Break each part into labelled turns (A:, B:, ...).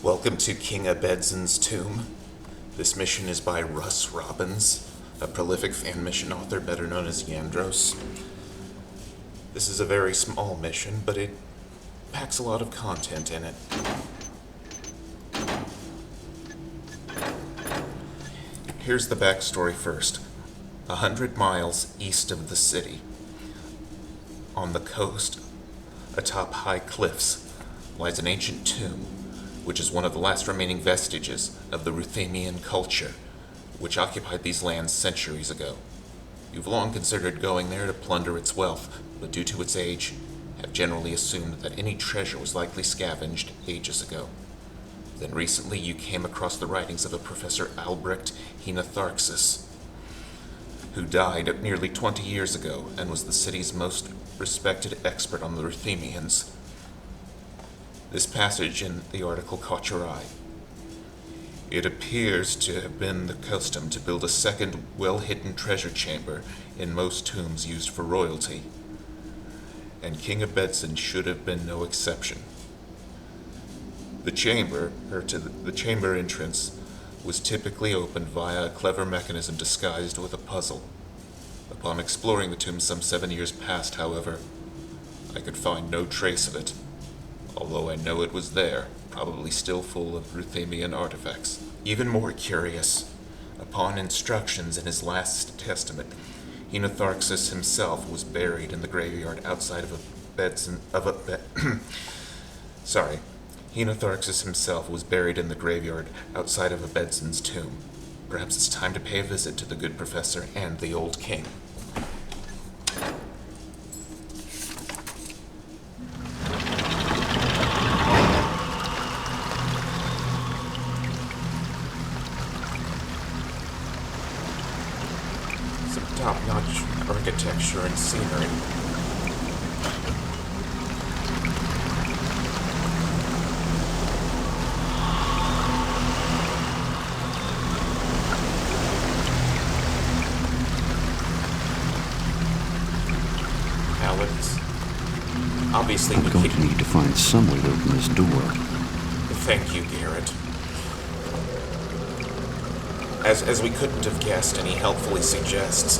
A: Welcome to King Abedzen's tomb. This mission is by Russ, Robbins, a prolific fan mission author better known as Yandros. This is a very small mission, but it packs a lot of content in it. Here's the backstory first. 100 miles east of the city, on the coast, atop high cliffs, lies an ancient tomb, which is one of the last remaining vestiges of the Ruthenian culture, which occupied these lands centuries ago. You've long considered going there to plunder its wealth, but due to its age, have generally assumed that any treasure was likely scavenged ages ago. Then recently you came across the writings of a Professor Albrecht Hinatharxis, who died nearly 20 years ago and was the city's most respected expert on the Ruthenians. This passage in the article caught your eye. It appears to have been the custom to build a second well-hidden treasure chamber in most tombs used for royalty, and King Abedzen should have been no exception. The chamber entrance was typically opened via a clever mechanism disguised with a puzzle. Upon exploring the tomb some 7 years past, however, I could find no trace of it, although I know it was there, probably still full of Ruthenian artifacts. Even more curious, upon instructions in his last testament, Hinatharxis himself was buried in the graveyard outside of Hinatharxis himself was buried in the graveyard outside of Abedzen's tomb. Perhaps it's time to pay a visit to the good professor and the old king. Some top-notch architecture and scenery. Obviously,
B: I'm going to need to find some way to open this door.
A: Thank you, Garrett. As we couldn't have guessed, and he helpfully suggests,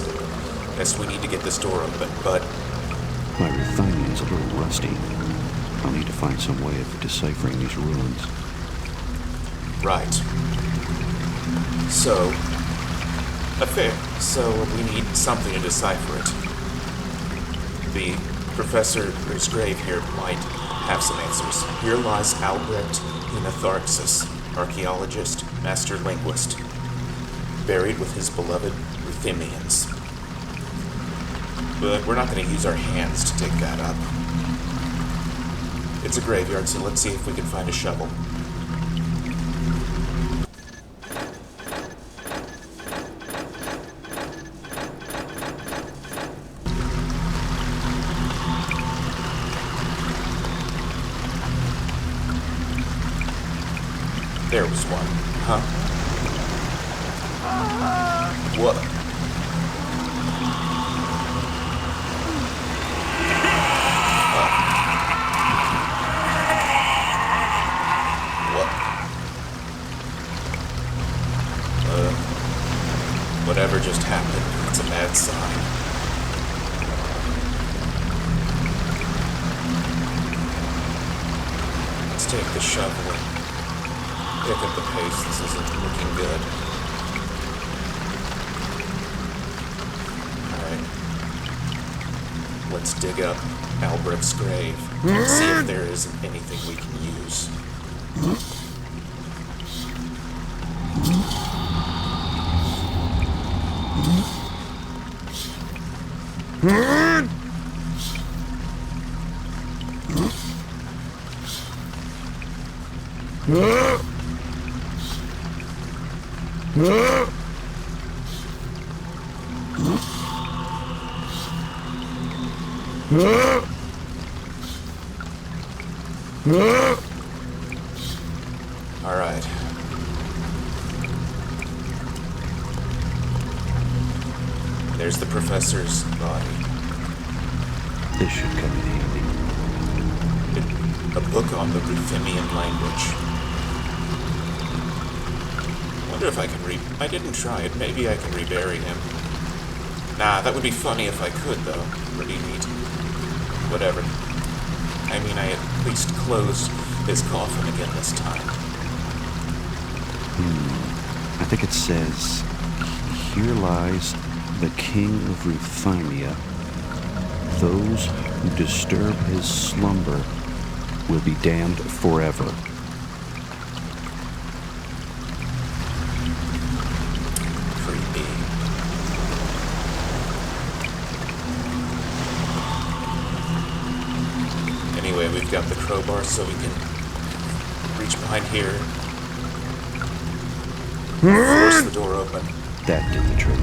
A: yes, we need to get this door open, but...
B: My Ruthenian's a little rusty. I'll need to find some way of deciphering these ruins.
A: Right. So we need something to decipher it. The Professor's grave here might have some answers. Here lies Albrecht Hinatharxis, archaeologist, master linguist, buried with his beloved Ruthenians. But we're not going to use our hands to dig that up. It's a graveyard, so let's see if we can find a shovel. There was one. Huh? What? What? Whatever just happened, it's a bad sign. Let's take the shovel and pick up the pace. This isn't looking good. Alright. Let's dig up Albrecht's grave and see if there is anything we can use. Alright. There's the professor's body.
B: This should come in handy.
A: A book on the Ruthenian language. wonder if I can I didn't try it. Maybe I can rebury him. Nah, that would be funny if I could, though. Pretty neat. Whatever. I mean, I at least closed his coffin again this time.
B: I think it says, "Here lies the king of Ruthymia. Those who disturb his slumber will be damned forever."
A: Creepy. Anyway, we've got the crowbar so we can reach behind here. Force the door open.
B: That did the trick.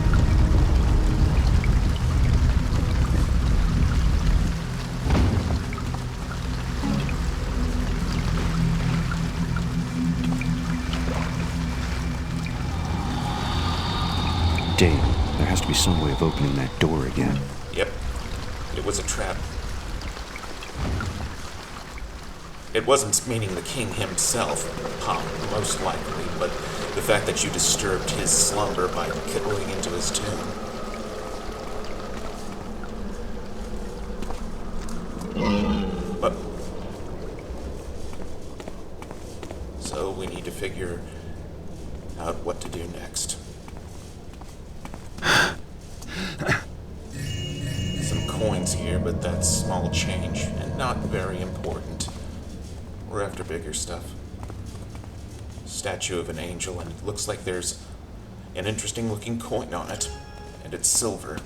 B: Damn, there has to be some way of opening that door again.
A: Yep. It was a trap. It wasn't meaning the king himself, most likely, but the fact that you disturbed his slumber by going into his tomb. But so we need to figure out what to do next. Some coins here, but that's small change and not very important. We're after bigger stuff. Statue of an angel, and it looks like there's an interesting looking coin on it, and it's silver.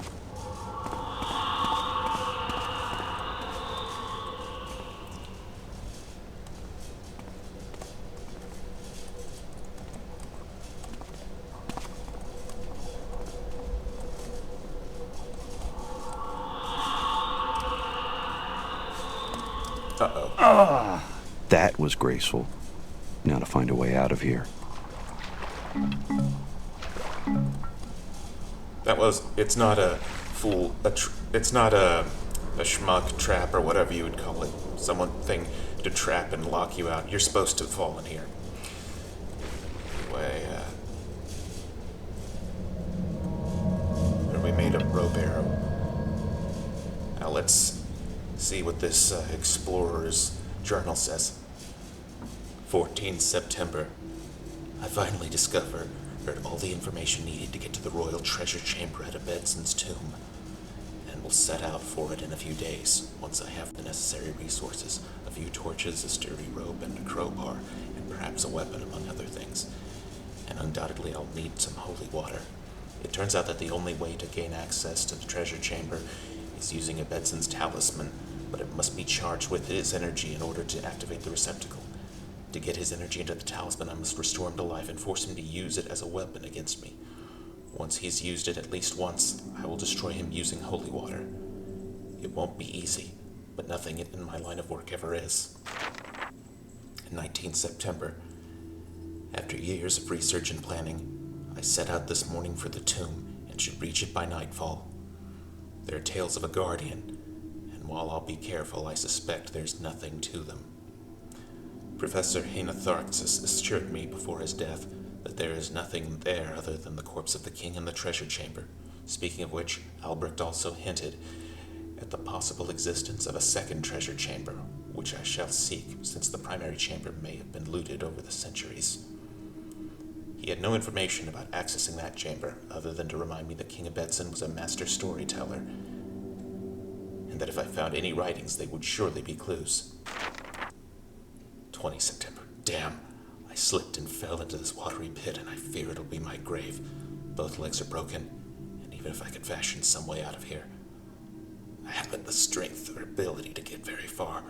A: Uh-oh.
B: That was graceful. Now to find a way out of here.
A: It's not a fool, it's not a schmuck trap or whatever you would call it. Thing to trap and lock you out. You're supposed to fall in here. Anyway, we made a rope arrow. Now let's see what this explorer's journal says. 14 September. I finally discovered all the information needed to get to the royal treasure chamber at Abedzen's tomb, and will set out for it in a few days, once I have the necessary resources, a few torches, a sturdy rope, and a crowbar, and perhaps a weapon, among other things. And undoubtedly I'll need some holy water. It turns out that the only way to gain access to the treasure chamber is using Abedzen's talisman, but it must be charged with his energy in order to activate the receptacle. To get his energy into the talisman, I must restore him to life and force him to use it as a weapon against me. Once he's used it at least once, I will destroy him using holy water. It won't be easy, but nothing in my line of work ever is. 19 September. After years of research and planning, I set out this morning for the tomb and should reach it by nightfall. There are tales of a guardian, and while I'll be careful, I suspect there's nothing to them. Professor Hainatharxis assured me before his death that there is nothing there other than the corpse of the king in the treasure chamber. Speaking of which, Albrecht also hinted at the possible existence of a second treasure chamber, which I shall seek, since the primary chamber may have been looted over the centuries. He had no information about accessing that chamber, other than to remind me that King Abedzen was a master storyteller, and that if I found any writings, they would surely be clues. 20 September. Damn. I slipped and fell into this watery pit, and I fear it'll be my grave. Both legs are broken, and even if I could fashion some way out of here, I haven't the strength or ability to get very far.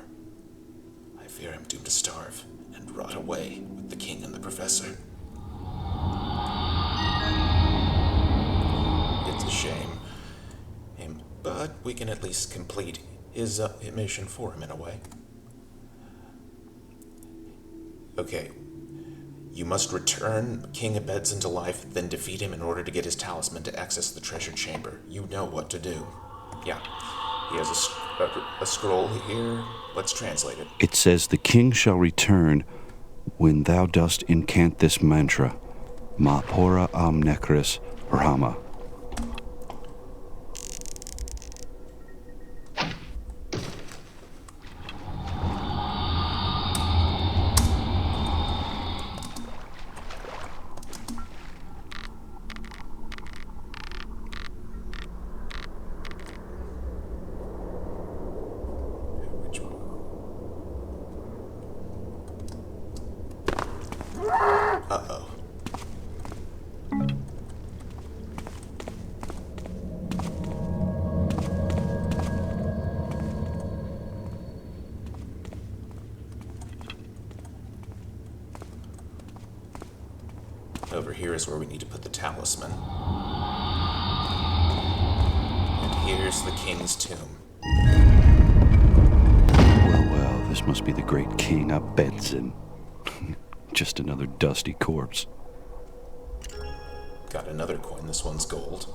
A: I fear I'm doomed to starve and rot away with the king and the professor. It's a shame. But we can at least complete his mission for him in a way. Okay. You must return King Abedzen to life, then defeat him in order to get his talisman to access the treasure chamber. You know what to do. Yeah. He has a scroll here. Let's translate it.
B: It says, "The king shall return when thou dost incant this mantra. Mapora Necris Rama.
A: Which one? Uh-oh. Over here is where we need to put the talisman. And here's the king's tomb.
B: Well, this must be the great King Abedzen. Just another dusty corpse.
A: Got another coin, this one's gold.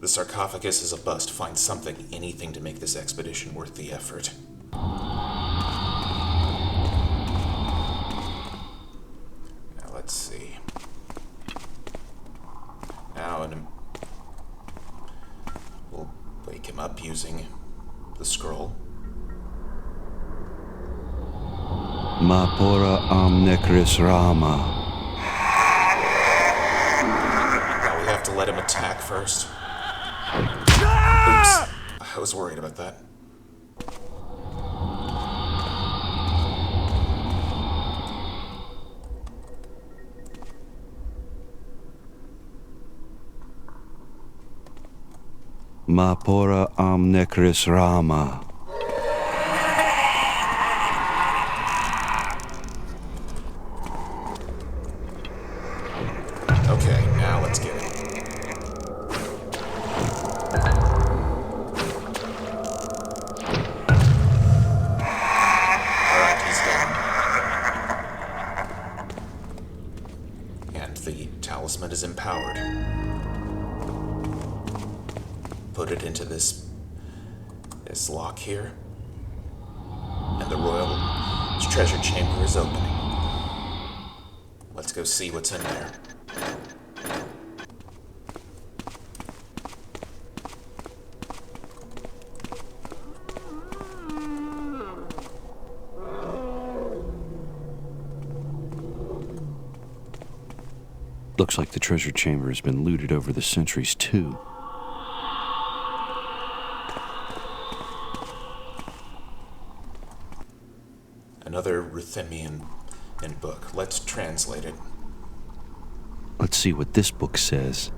A: The sarcophagus is a bust. Find something, anything to make this expedition worth the effort. Now let's see. Now we'll wake him up using the scroll.
B: Mapora Necris Rama.
A: Now we have to let him attack first. Oops. I was worried about that.
B: Mapora Necris Rama.
A: Okay, now let's get it. Alright, he's done. And the talisman is empowered. Put it into this lock here. And the royal treasure chamber is opening. Let's go see what's in there.
B: Looks like the treasure chamber has been looted over the centuries, too.
A: Another Ruthenian book. Let's translate it.
B: Let's see what this book says.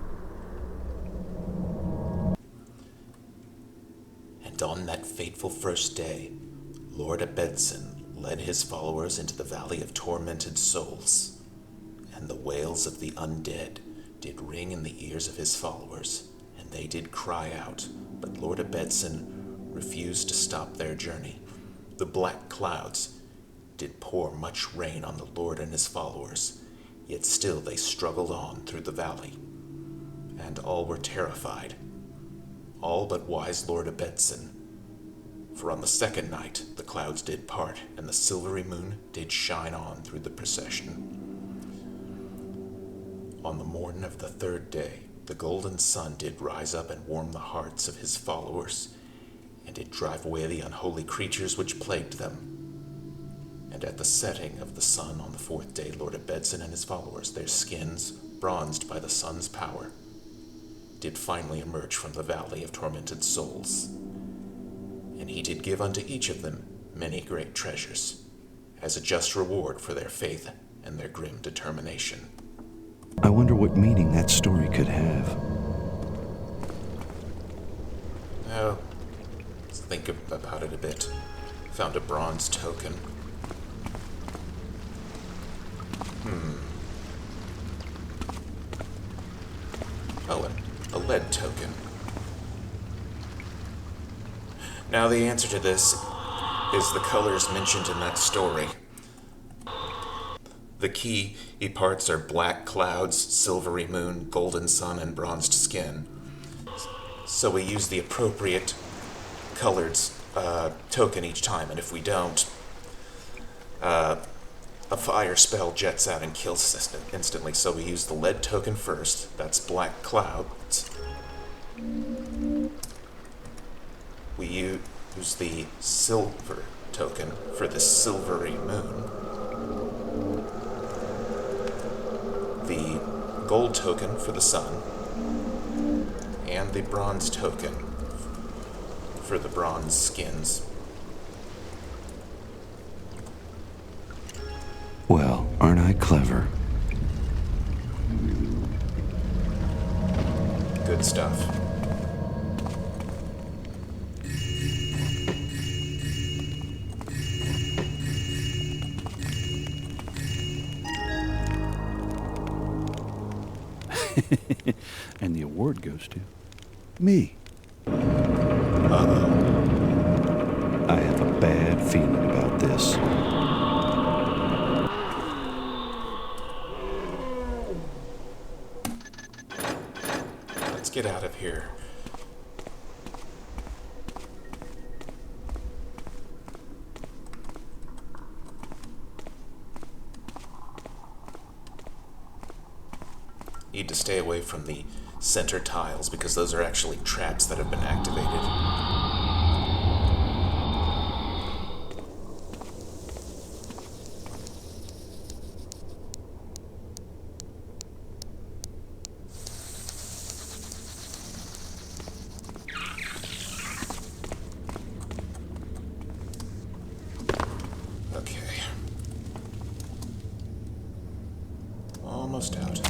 A: And on that fateful first day, Lord Abedzen led his followers into the valley of tormented souls, and the wails of the undead did ring in the ears of his followers, and they did cry out, but Lord Abedzen refused to stop their journey. The black clouds did pour much rain on the Lord and his followers, yet still they struggled on through the valley, and all were terrified, all but wise Lord Abedzen. For on the second night the clouds did part, and the silvery moon did shine on through the procession. On the morn of the third day the golden sun did rise up and warm the hearts of his followers, and did drive away the unholy creatures which plagued them. And at the setting of the sun on the fourth day, Lord Abedzen and his followers, their skins, bronzed by the sun's power, did finally emerge from the valley of tormented souls. And he did give unto each of them many great treasures, as a just reward for their faith and their grim determination.
B: I wonder what meaning that story could have.
A: Oh, let's think about it a bit. Found a bronze token. Oh, a lead token. Now the answer to this is the colors mentioned in that story. The key parts are black clouds, silvery moon, golden sun, and bronzed skin. So we use the appropriate colored token each time, and if we don't, a fire spell jets out and kills us instantly, so we use the lead token first. That's black clouds. We use the silver token for the silvery moon. The gold token for the sun. And the bronze token for the bronze skins.
B: Well, aren't I clever?
A: Good stuff.
B: And the award goes to me.
A: Uh-oh.
B: I have a bad feeling about this.
A: Let's get out of here. Need to stay away from the center tiles because those are actually traps that have been activated. Okay. Almost out.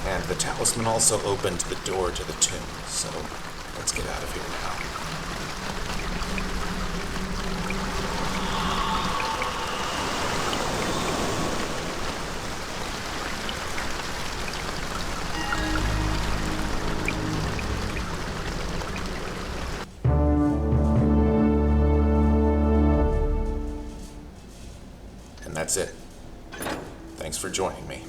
A: And the talisman also opened the door to the tomb, so let's get out of here now. And that's it. Thanks for joining me.